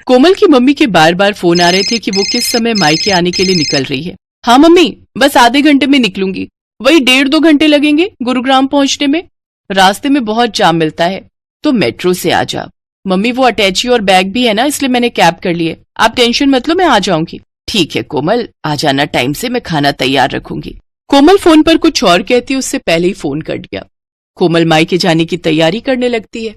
कोमल की मम्मी के बार बार फोन आ रहे थे कि वो किस समय मायके आने के लिए निकल रही है। हाँ मम्मी, बस आधे घंटे में निकलूंगी, वही 1.5-2 घंटे लगेंगे गुरुग्राम पहुंचने में। रास्ते में बहुत जाम मिलता है, तो मेट्रो से आ जा। मम्मी वो अटैची और बैग भी है ना, इसलिए मैंने कैब कर ली है। आप टेंशन मत लो, मैं आ जाऊंगी। ठीक है कोमल, आ जाना टाइम से, मैं खाना तैयार रखूंगी। कोमल फोन पर कुछ और कहती, उससे पहले ही फोन कट गया। कोमल मायके जाने की तैयारी करने लगती है।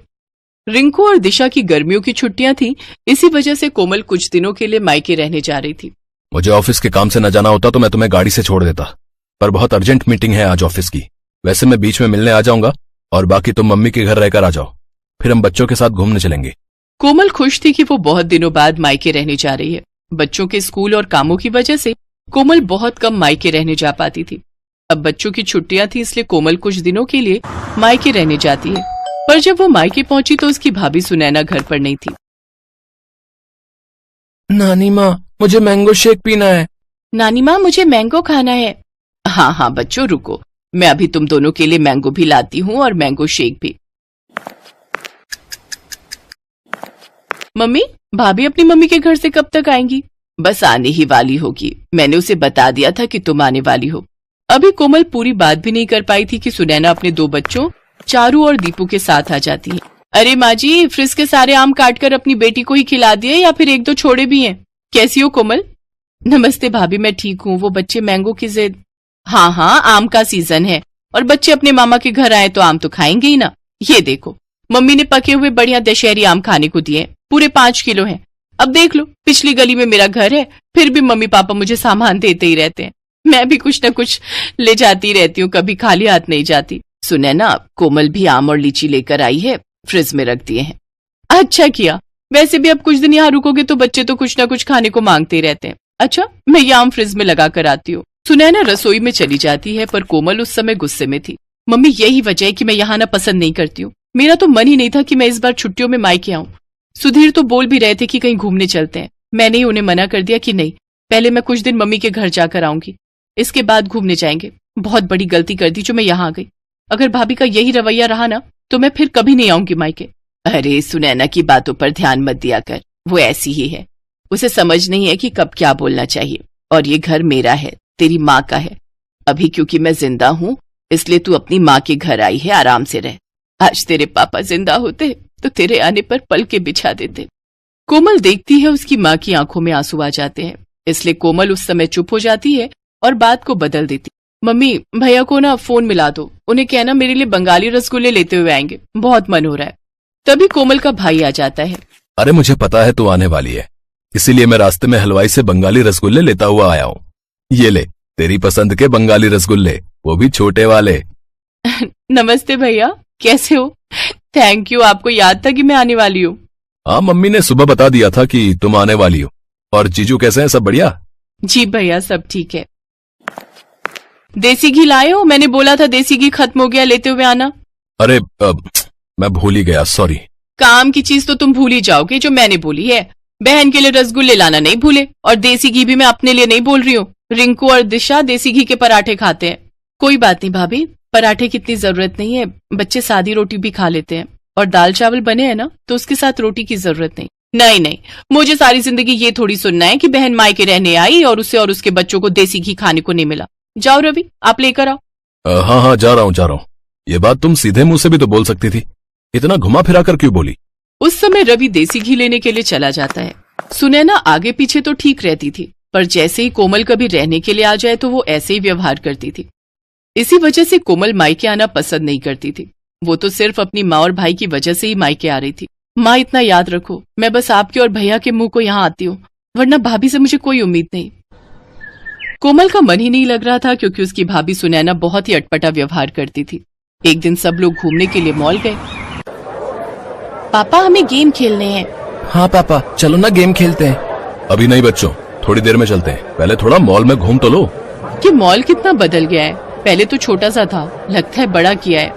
रिंकू और दिशा की गर्मियों की छुट्टियां थी, इसी वजह से कोमल कुछ दिनों के लिए मायके रहने जा रही थी। मुझे ऑफिस के काम से न जाना होता तो मैं तुम्हें गाड़ी से छोड़ देता, पर बहुत अर्जेंट मीटिंग है आज ऑफिस की। वैसे मैं बीच में मिलने आ जाऊंगा और बाकी तुम मम्मी के घर रहकर आ जाओ, फिर हम बच्चों के साथ घूमने चलेंगे। कोमल खुश थी कि वो बहुत दिनों बाद मायके रहने जा रही है। बच्चों के स्कूल और कामों की वजह से कोमल बहुत कम मायके रहने जा पाती थी। अब बच्चों की छुट्टियां थी, इसलिए कोमल कुछ दिनों के लिए मायके रहने जाती है। पर जब वो मायके पहुंची तो उसकी भाभी सुनैना घर पर नहीं थी। नानी माँ, मुझे मैंगो शेक पीना है। नानी माँ, मुझे मैंगो खाना है। हाँ हाँ बच्चों रुको, मैं अभी तुम दोनों के लिए मैंगो भी लाती हूँ और मैंगो शेक भी। मम्मी, भाभी अपनी मम्मी के घर से कब तक आएंगी? बस आने ही वाली होगी, मैंने उसे बता दिया था कि तुम आने वाली हो। अभी कोमल पूरी बात भी नहीं कर पाई थी कि सुनैना अपने 2 बच्चों चारू और दीपू के साथ आ जाती है। अरे माँ जी, फ्रिज के सारे आम काटकर अपनी बेटी को ही खिला दिए या फिर 1-2 छोड़े भी हैं? कैसी हो कोमल? नमस्ते भाभी, मैं ठीक हूँ, वो बच्चे मैंगो की जिद। हाँ हाँ, आम का सीजन है और बच्चे अपने मामा के घर आए तो आम तो खाएंगे ही ना। ये देखो, मम्मी ने पके हुए बढ़िया दशहरी आम खाने को दिए, पूरे 5 किलो हैं। अब देख लो, पिछली गली में मेरा घर है, फिर भी मम्मी पापा मुझे सामान देते ही रहते हैं। मैं भी कुछ न कुछ ले जाती रहती हूँ, कभी खाली हाथ नहीं जाती। सुनैना, कोमल भी आम और लीची लेकर आई है, फ्रिज में रख दिए हैं। अच्छा किया, वैसे भी अब कुछ दिन यहाँ रुकोगे तो बच्चे तो कुछ न कुछ खाने को मांगते ही रहते हैं। अच्छा, मैं ये आम फ्रिज में लगा कर आती हूँ। सुनैना रसोई में चली जाती है, पर कोमल उस समय गुस्से में थी। मम्मी, यही वजह है कि मैं यहाँ ना पसंद नहीं करती हूँ। मेरा तो मन ही नहीं था कि मैं इस बार छुट्टियों में मायके आऊँ। सुधीर तो बोल भी रहे थे कि कहीं घूमने चलते हैं। मैंने ही उन्हें मना कर दिया कि नहीं, पहले मैं कुछ दिन मम्मी के घर जाकर आऊंगी, इसके बाद घूमने जाएंगे। बहुत बड़ी गलती कर दी जो मैं यहाँ आ गई। अगर भाभी का यही रवैया रहा ना तो मैं फिर कभी नहीं आऊंगी मायके। अरे सुनैना की बातों पर ध्यान मत दिया कर, वो ऐसी ही है। उसे समझ नहीं है कि कब क्या बोलना चाहिए। और ये घर मेरा है, तेरी माँ का है। अभी क्योंकि मैं जिंदा हूँ इसलिए तू अपनी माँ के घर आई है, आराम से रह। आज तेरे पापा जिंदा होते तो तेरे आने पर पलके बिछा देते। कोमल देखती है उसकी माँ की आंखों में आंसू आ जाते हैं, इसलिए कोमल उस समय चुप हो जाती है और बात को बदल देती। मम्मी, भैया को ना फोन मिला दो, उन्हें कहना मेरे लिए बंगाली रसगुल्ले लेते हुए आएंगे, बहुत मन हो रहा है। तभी कोमल का भाई आ जाता है। अरे मुझे पता है तू आने वाली है, इसीलिए मैं रास्ते में हलवाई से बंगाली रसगुल्ले लेता हुआ आया हूँ। ये ले, तेरी पसंद के बंगाली रसगुल्ले, वो भी छोटे वाले। नमस्ते भैया, कैसे हो? थैंक यू, आपको याद था कि मैं आने वाली हूँ। हाँ, मम्मी ने सुबह बता दिया था कि तुम आने वाली हो। और जीजू कैसे हैं, सब बढ़िया? जी भैया, सब ठीक है। देसी घी लाए हो? मैंने बोला था देसी घी खत्म हो गया, लेते हुए आना। अरे मैं भूल ही गया, सॉरी। काम की चीज तो तुम भूल ही जाओगे जो मैंने बोली है। बहन के लिए रसगुल्ले लाना नहीं भूले, और देसी घी भी मैं अपने लिए नहीं बोल रही हूँ। रिंकू और दिशा देसी घी के पराठे खाते हैं। कोई बात नहीं भाभी, पराठे की इतनी जरूरत नहीं है, बच्चे सादी रोटी भी खा लेते हैं। और दाल चावल बने हैं ना, तो उसके साथ रोटी की जरूरत नहीं। नहीं नहीं, मुझे सारी जिंदगी ये थोड़ी सुनना है कि बहन मायके रहने आई और उसे और उसके बच्चों को देसी घी खाने को नहीं मिला। जाओ रवि, आप लेकर आओ। हाँ हाँ, जा रहा हूँ। ये बात तुम सीधे मुंह से भी तो बोल सकती थी, इतना घुमा फिरा कर क्यों बोली? उस समय रवि देसी घी लेने के लिए चला जाता है। सुनैना आगे पीछे तो ठीक रहती थी, पर जैसे ही कोमल कभी रहने के लिए आ जाए तो वो ऐसे ही व्यवहार करती थी। इसी वजह से कोमल मायके आना पसंद नहीं करती थी। वो तो सिर्फ अपनी माँ और भाई की वजह से ही मायके आ रही थी। माँ, इतना याद रखो, मैं बस आपके और भैया के मुंह को यहाँ आती हूँ, वरना भाभी से मुझे कोई उम्मीद नहीं। कोमल का मन ही नहीं लग रहा था, क्योंकि उसकी भाभी सुनैना बहुत ही अटपटा व्यवहार करती थी। एक दिन सब लोग घूमने के लिए मॉल गए। पापा, हमें गेम खेलने हैं। हाँ पापा, चलो ना गेम खेलते हैं। अभी नहीं बच्चों, थोड़ी देर में चलते हैं, पहले थोड़ा मॉल में घूम तो लो। कि मॉल कितना बदल गया है, पहले तो छोटा सा था, लगता है बड़ा किया है।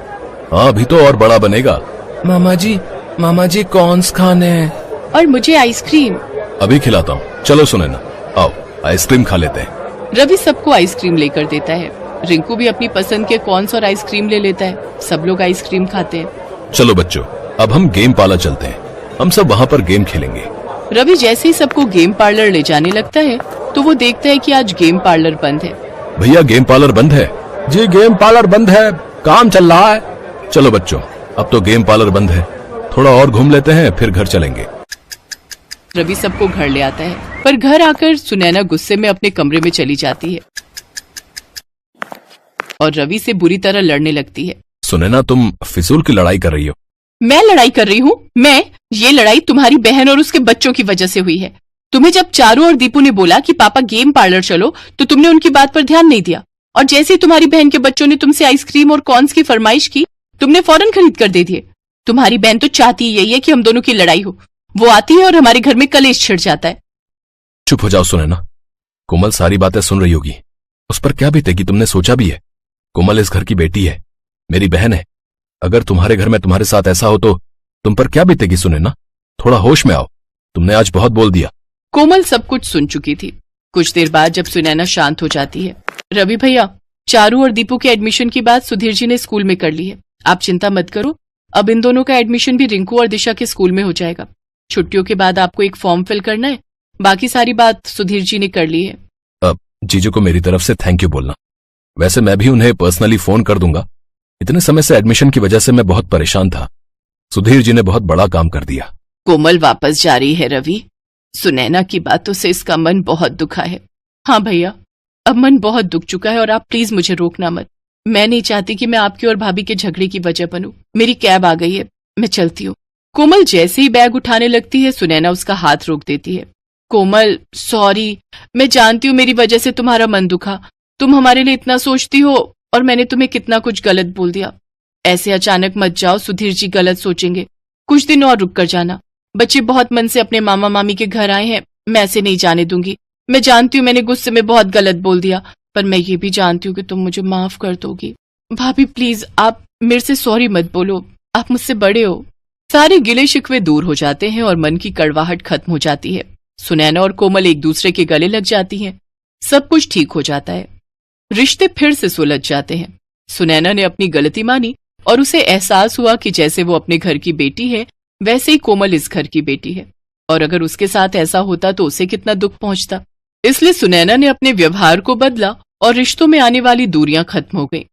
हाँ, अभी तो और बड़ा बनेगा। मामा जी कॉर्न्स खाने हैं। और मुझे आइसक्रीम। अभी खिलाता हूँ, चलो सुनैना, आओ आइसक्रीम खा लेते हैं। रवि सबको आइसक्रीम लेकर देता है। रिंकू भी अपनी पसंद के कॉर्न्स और आइसक्रीम ले लेता है। सब लोग आइसक्रीम खाते हैं। चलो बच्चों, अब हम गेम पाला चलते हैं, हम सब वहाँ पर गेम खेलेंगे। रवि जैसे ही सबको गेम पार्लर ले जाने लगता है तो वो देखता है कि आज गेम पार्लर बंद है। भैया गेम पार्लर बंद है। जी गेम पार्लर बंद है, काम चल रहा है। चलो बच्चों, अब तो गेम पार्लर बंद है, थोड़ा और घूम लेते हैं फिर घर चलेंगे। रवि सबको घर ले आता है, पर घर आकर सुनैना गुस्से में अपने कमरे में चली जाती है और रवि से बुरी तरह लड़ने लगती है। सुनैना, तुम फिजूल की लड़ाई कर रही हो। मैं लड़ाई कर रही हूँ? ये लड़ाई तुम्हारी बहन और उसके बच्चों की वजह से हुई है। तुम्हें जब चारू और दीपू ने बोला कि पापा गेम पार्लर चलो तो तुमने उनकी बात पर ध्यान नहीं दिया, और जैसे ही तुम्हारी बहन के बच्चों ने तुमसे आइसक्रीम और कॉर्न्स की फरमाइश की तुमने फौरन खरीद कर दे दिए। तुम्हारी बहन तो चाहती यही है कि हम दोनों की लड़ाई हो। वो आती है और हमारे घर में कलेश छिड़ जाता है। चुप हो जाओ सुनैना, कोमल सारी बातें सुन रही होगी, उस पर क्या बीतेगी तुमने सोचा भी है? कोमल इस घर की बेटी है, मेरी बहन है। अगर तुम्हारे घर में तुम्हारे साथ ऐसा हो तो तुम पर क्या बीतेगी सुनैना? थोड़ा होश में आओ, तुमने आज बहुत बोल दिया। कोमल सब कुछ सुन चुकी थी। कुछ देर बाद जब सुनैना शांत हो जाती है, रवि भैया, चारू और दीपू के एडमिशन की बात सुधीर जी ने स्कूल में कर ली है। आप चिंता मत करो, अब इन दोनों का एडमिशन भी रिंकू और दिशा के स्कूल में हो जाएगा। छुट्टियों के बाद आपको एक फॉर्म फिल करना है, बाकी सारी बात सुधीर जी ने कर ली है। अब जीजू को मेरी तरफ से थैंक यू बोलना। वैसे मैं भी उन्हें पर्सनली फोन कर दूंगा। इतने समय से एडमिशन की वजह से मैं बहुत परेशान था। सुधीर जी ने बहुत बड़ा काम कर दिया। कोमल वापस जा रही है रवि। सुनैना की बातों से इसका मन बहुत दुखा है। हाँ भैया, अब मन बहुत दुख चुका है और आप प्लीज मुझे रोकना मत। मैं नहीं चाहती कि मैं आपकी और भाभी के झगड़े की वजह बनूं। मेरी कैब आ गई है, मैं चलती हूँ। कोमल जैसे ही बैग उठाने लगती है सुनैना उसका हाथ रोक देती है। कोमल सॉरी, मैं जानती हूँ मेरी वजह से तुम्हारा मन दुखा। तुम हमारे लिए इतना सोचती हो और मैंने तुम्हें कितना कुछ गलत बोल दिया। ऐसे अचानक मत जाओ, सुधीर जी गलत सोचेंगे। कुछ दिन और रुक कर जाना। बच्चे बहुत मन से अपने मामा मामी के घर आए हैं, मैं ऐसे नहीं जाने दूंगी। मैं जानती हूँ मैंने गुस्से में बहुत गलत बोल दिया, पर मैं ये भी जानती हूँ कि तुम मुझे माफ कर दोगी। भाभी प्लीज आप मेरे से सॉरी मत बोलो, आप मुझसे बड़े हो। सारे गिले शिकवे दूर हो जाते हैं और मन की कड़वाहट खत्म हो जाती है। सुनैना और कोमल एक दूसरे के गले लग जाती हैं। सब कुछ ठीक हो जाता है। रिश्ते फिर से सुलझ जाते हैं। सुनैना ने अपनी गलती मानी और उसे एहसास हुआ कि जैसे वो अपने घर की बेटी है वैसे ही कोमल इस घर की बेटी है, और अगर उसके साथ ऐसा होता तो उसे कितना दुख पहुंचता। इसलिए सुनैना ने अपने व्यवहार को बदला और रिश्तों में आने वाली दूरियां खत्म हो गईं।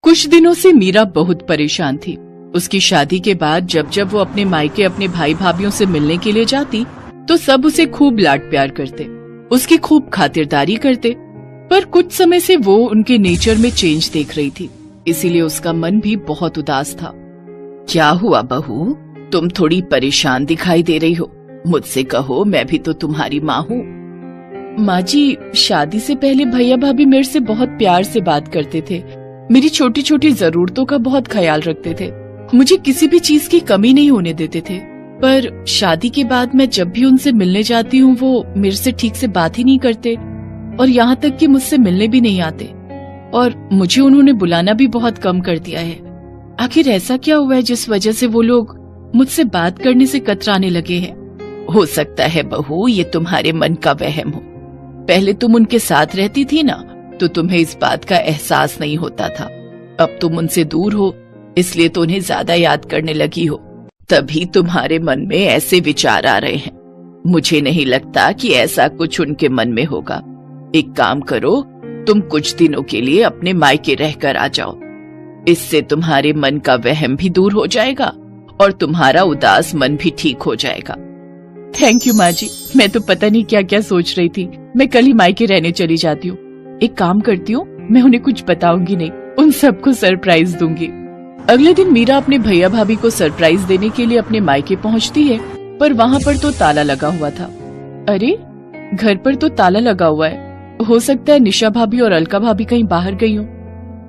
कुछ दिनों से मीरा बहुत परेशान थी। उसकी शादी के बाद जब जब वो अपने मायके अपने भाई भाभीयों से मिलने के लिए जाती तो सब उसे खूब लाड प्यार करते, उसकी खूब खातिरदारी करते, पर कुछ समय से वो उनके नेचर में चेंज देख रही थी, इसीलिए उसका मन भी बहुत उदास था। क्या हुआ बहू, तुम थोड़ी परेशान दिखाई दे रही हो? मुझसे कहो, मैं भी तो तुम्हारी माँ हूँ। माँ जी, शादी से पहले भैया भाभी मेरे से बहुत प्यार से बात करते थे, मेरी छोटी छोटी जरूरतों का बहुत ख्याल रखते थे, मुझे किसी भी चीज की कमी नहीं होने देते थे। पर शादी के बाद मैं जब भी उनसे मिलने जाती हूँ वो मेरे से ठीक से बात ही नहीं करते और यहाँ तक कि मुझसे मिलने भी नहीं आते, और मुझे उन्होंने बुलाना भी बहुत कम कर दिया है। आखिर ऐसा क्या हुआ है जिस वजह से वो लोग मुझसे बात करने से कतराने लगे हैं? हो सकता है बहू ये तुम्हारे मन का वहम हो। पहले तुम उनके साथ रहती थी ना, तो तुम्हें इस बात का एहसास नहीं होता था। अब तुम उनसे दूर हो इसलिए तो उन्हें ज्यादा याद करने लगी हो, तभी तुम्हारे मन में ऐसे विचार आ रहे हैं। मुझे नहीं लगता कि ऐसा कुछ उनके मन में होगा। एक काम करो, तुम कुछ दिनों के लिए अपने मायके रहकर आ जाओ, इससे तुम्हारे मन का वहम भी दूर हो जाएगा और तुम्हारा उदास मन भी ठीक हो जाएगा। थैंक यू माँ जी, मैं तो पता नहीं क्या क्या सोच रही थी। मैं कल ही मायके रहने चली जाती हूँ। एक काम करती हूँ, मैं उन्हें कुछ बताऊंगी नहीं, उन सबको सरप्राइज दूंगी। अगले दिन मीरा अपने भैया भाभी को सरप्राइज देने के लिए अपने मायके पहुँचती है, पर वहाँ पर तो ताला लगा हुआ था। अरे, घर पर तो ताला लगा हुआ है, हो सकता है निशा भाभी और अलका भाभी कहीं बाहर गई हो।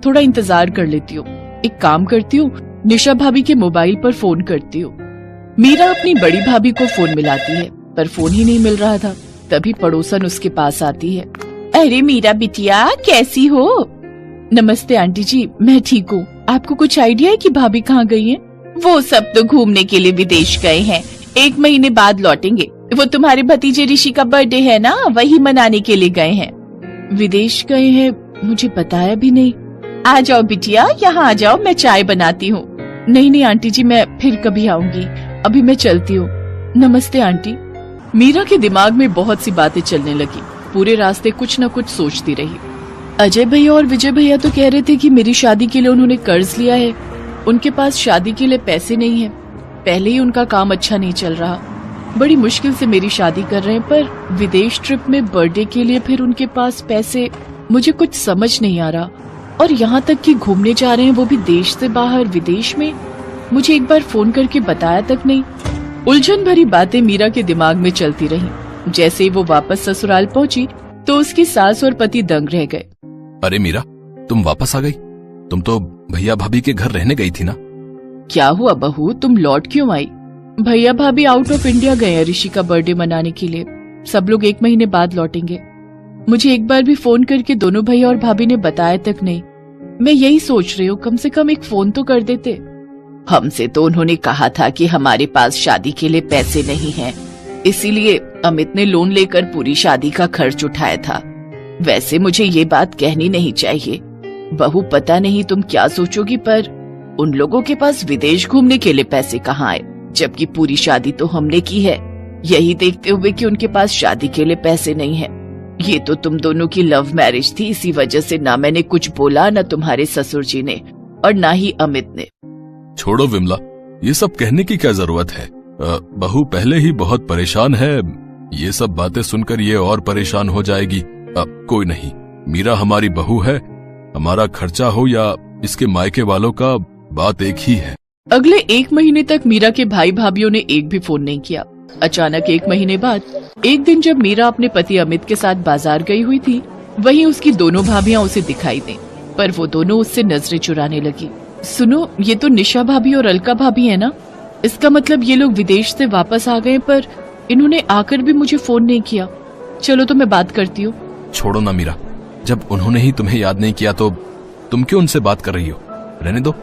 थोड़ा इंतजार कर लेती हूँ। एक काम करती हूँ, निशा भाभी के मोबाइल पर फोन करती हूँ। मीरा अपनी बड़ी भाभी को फोन मिलाती है, पर फोन ही नहीं मिल रहा था। तभी पड़ोसन उसके पास आती है। अरे मीरा बिटिया, कैसी हो? नमस्ते आंटी जी, मैं ठीक हूँ। आपको कुछ आइडिया है कि भाभी कहाँ गई हैं? वो सब तो घूमने के लिए विदेश गए हैं, 1 महीने बाद लौटेंगे। वो तुम्हारे भतीजे ऋषि का बर्थडे है ना, वही मनाने के लिए गए हैं। विदेश गए हैं? मुझे बताया भी नहीं। आ जाओ बिटिया, यहाँ आ जाओ, मैं चाय बनाती हूँ। नहीं नहीं आंटी जी, मैं फिर कभी आऊंगी, अभी मैं चलती हूँ। नमस्ते आंटी। मीरा के दिमाग में बहुत सी बातें चलने लगी। पूरे रास्ते कुछ न कुछ सोचती रही। अजय भैया और विजय भैया तो कह रहे थे कि मेरी शादी के लिए उन्होंने कर्ज लिया है, उनके पास शादी के लिए पैसे नहीं है, पहले ही उनका काम अच्छा नहीं चल रहा, बड़ी मुश्किल से मेरी शादी कर रहे हैं, पर विदेश ट्रिप में बर्थडे के लिए फिर उनके पास पैसे, मुझे कुछ समझ नहीं आ रहा। और यहाँ तक कि घूमने जा रहे हैं, वो भी देश से बाहर, विदेश में, मुझे एक बार फोन करके बताया तक नहीं। उलझन भरी बातें मीरा के दिमाग में चलती रहीं। जैसे ही वो वापस ससुराल पहुंची तो उसकी सास और पति दंग रह गए। अरे मीरा, तुम वापस आ गई? तुम तो भैया भाभी के घर रहने गई थी ना? क्या हुआ बहू, तुम लौट क्यों आई? भैया भाभी आउट ऑफ इंडिया गए हैं ऋषि का बर्थडे मनाने के लिए। सब लोग 1 महीने बाद लौटेंगे। मुझे एक बार भी फोन करके दोनों भैया और भाभी ने बताया तक नहीं। मैं यही सोच रही हूँ, कम से कम एक फोन तो कर देते। हमसे तो उन्होंने कहा था कि हमारे पास शादी के लिए पैसे नहीं हैं, इसीलिए अमित ने लोन लेकर पूरी शादी का खर्च उठाया था। वैसे मुझे ये बात कहनी नहीं चाहिए बहू, पता नहीं तुम क्या सोचोगी, पर उन लोगों के पास विदेश घूमने के लिए पैसे कहाँ आए, जबकि पूरी शादी तो हमने की है, यही देखते हुए कि उनके पास शादी के लिए पैसे नहीं है। ये तो तुम दोनों की लव मैरिज थी, इसी वजह से ना मैंने कुछ बोला, न तुम्हारे ससुर जी ने और ना ही अमित ने। छोड़ो विमला, ये सब कहने की क्या जरूरत है? बहू पहले ही बहुत परेशान है, ये सब बातें सुनकर ये और परेशान हो जाएगी। कोई नहीं, मीरा हमारी बहू है, हमारा खर्चा हो या इसके मायके वालों का, बात एक ही है। अगले 1 महीने तक मीरा के भाई भाभीओं ने एक भी फोन नहीं किया। अचानक 1 महीने बाद एक दिन जब मीरा अपने पति अमित के साथ बाजार गई हुई थी, वहीं उसकी दोनों भाभियां उसे दिखाई दें, पर वो दोनों उससे नजरें चुराने लगी। सुनो, ये तो निशा भाभी और अलका भाभी है ना? इसका मतलब ये लोग विदेश से वापस आ गए, पर इन्होंने आकर भी मुझे फोन नहीं किया। चलो तो मैं बात करती हूँ। छोड़ो ना मीरा, जब उन्होंने ही तुम्हें याद नहीं किया तो तुम क्यों उनसे बात कर रही हो? रहने दो।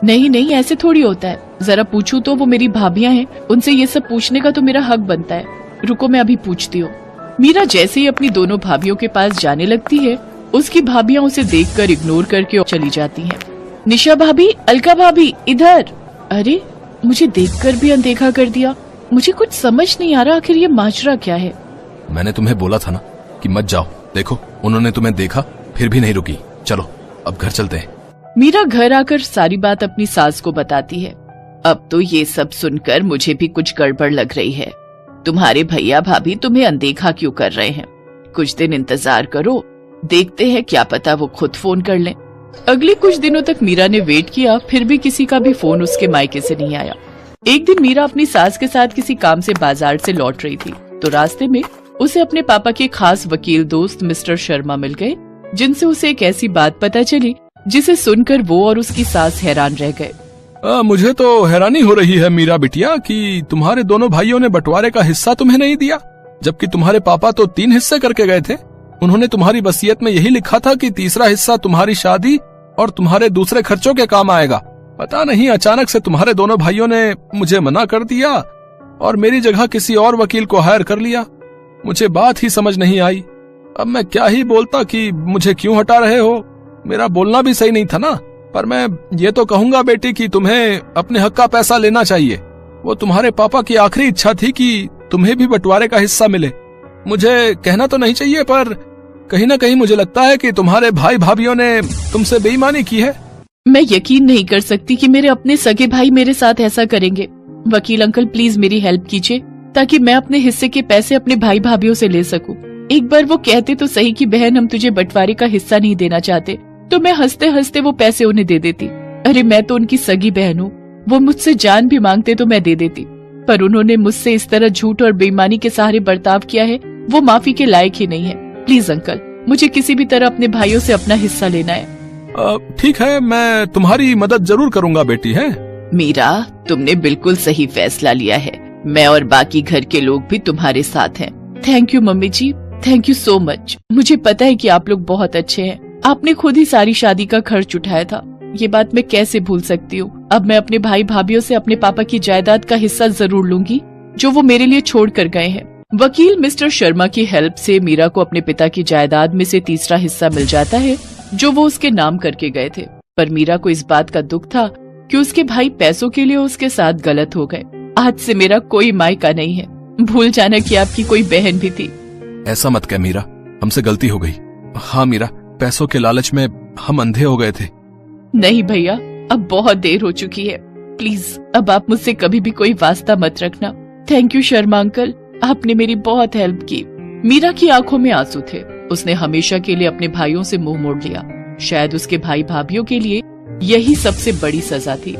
नहीं नहीं, ऐसे थोड़ी होता है। जरा पूछूं तो, वो मेरी भाभियां हैं, उनसे ये सब पूछने का तो मेरा हक बनता है। रुको, मैं अभी पूछती हूँ। मीरा जैसे ही अपनी दोनों भाभियों के पास जाने लगती है, उसकी भाभियां उसे देखकर इग्नोर करके चली जाती हैं। निशा भाभी, अलका भाभी, इधर। अरे, मुझे देखकर भी अनदेखा कर दिया। मुझे कुछ समझ नहीं आ रहा, आखिर ये माजरा क्या है? मैंने तुम्हें बोला था ना कि मत जाओ। देखो, उन्होंने तुम्हें देखा फिर भी नहीं रुकी। चलो अब घर चलते हैं। मीरा घर आकर सारी बात अपनी सास को बताती है। अब तो ये सब सुनकर मुझे भी कुछ गड़बड़ लग रही है। तुम्हारे भैया भाभी तुम्हें अनदेखा क्यों कर रहे हैं? कुछ दिन इंतजार करो, देखते हैं, क्या पता वो खुद फोन कर लें। अगले कुछ दिनों तक मीरा ने वेट किया, फिर भी किसी का भी फोन उसके मायके से नहीं आया। एक दिन मीरा अपनी सास के साथ किसी काम से बाजार से लौट रही थी, तो रास्ते में उसे अपने पापा के खास वकील दोस्त मिस्टर शर्मा मिल गए, जिनसे उसे एक ऐसी बात पता चली जिसे सुनकर वो और उसकी सास हैरान रह गए। मुझे तो हैरानी हो रही है मीरा बिटिया कि तुम्हारे दोनों भाइयों ने बंटवारे का हिस्सा तुम्हें नहीं दिया, जबकि तुम्हारे पापा तो 3 हिस्से करके गए थे। उन्होंने तुम्हारी वसीयत में यही लिखा था कि तीसरा हिस्सा तुम्हारी शादी और तुम्हारे दूसरे खर्चों के काम आएगा। पता नहीं अचानक से तुम्हारे दोनों भाइयों ने मुझे मना कर दिया और मेरी जगह किसी और वकील को हायर कर लिया। मुझे बात ही समझ नहीं आई। अब मैं क्या ही बोलता कि मुझे क्यों हटा रहे हो। मेरा बोलना भी सही नहीं था ना, पर मैं ये तो कहूंगा बेटी कि तुम्हें अपने हक का पैसा लेना चाहिए। वो तुम्हारे पापा की आखिरी इच्छा थी कि तुम्हें भी बंटवारे का हिस्सा मिले। मुझे कहना तो नहीं चाहिए, पर कहीं ना कहीं मुझे लगता है कि तुम्हारे भाई भाभीओं ने तुमसे बेईमानी की है। मैं यकीन नहीं कर सकती कि मेरे अपने सगे भाई मेरे साथ ऐसा करेंगे। वकील अंकल, प्लीज मेरी हेल्प कीजिए, ताकि मैं अपने हिस्से के पैसे अपने भाई भाभीओं से ले सकूं। एक बार वो कहते तो सही कि बहन, हम तुझे बंटवारे का हिस्सा नहीं देना चाहते, तो मैं हंसते हंसते वो पैसे उन्हें दे देती। अरे, मैं तो उनकी सगी बहन हूँ, वो मुझसे जान भी मांगते तो मैं दे देती, पर उन्होंने मुझसे इस तरह झूठ और बेईमानी के सहारे बर्ताव किया है, वो माफी के लायक ही नहीं है। प्लीज अंकल, मुझे किसी भी तरह अपने भाइयों से अपना हिस्सा लेना है। ठीक है, मैं तुम्हारी मदद जरूर करूंगा बेटी। है मीरा, तुमने बिल्कुल सही फैसला लिया है। मैं और बाकी घर के लोग भी तुम्हारे साथ हैं। Thank you mummy ji, thank you so much. मुझे पता है कि आप लोग बहुत अच्छे हैं। आपने खुद ही सारी शादी का खर्च उठाया था, ये बात मैं कैसे भूल सकती हूँ। अब मैं अपने भाई भाभीओं से अपने पापा की जायदाद का हिस्सा जरूर लूंगी, जो वो मेरे लिए छोड़ कर गए हैं। वकील मिस्टर शर्मा की हेल्प से मीरा को अपने पिता की जायदाद में से तीसरा हिस्सा मिल जाता है, जो वो उसके नाम करके गए थे। पर मीरा को इस बात का दुख था कि उसके भाई पैसों के लिए उसके साथ गलत हो गए। आज से मेरा कोई मायका नहीं है। भूल जाना कि आपकी कोई बहन भी थी। ऐसा मत कह मीरा, हमसे गलती हो गई। हाँ मीरा, पैसों के लालच में हम अंधे हो गए थे। नहीं भैया, अब बहुत देर हो चुकी है। प्लीज अब आप मुझसे कभी भी कोई वास्ता मत रखना। थैंक यू शर्मा अंकल, आपने मेरी बहुत हेल्प की। मीरा की आंखों में आंसू थे। उसने हमेशा के लिए अपने भाइयों से मुंह मोड़ लिया। शायद उसके भाई भाभीियों के लिए यही सबसे बड़ी सजा थी।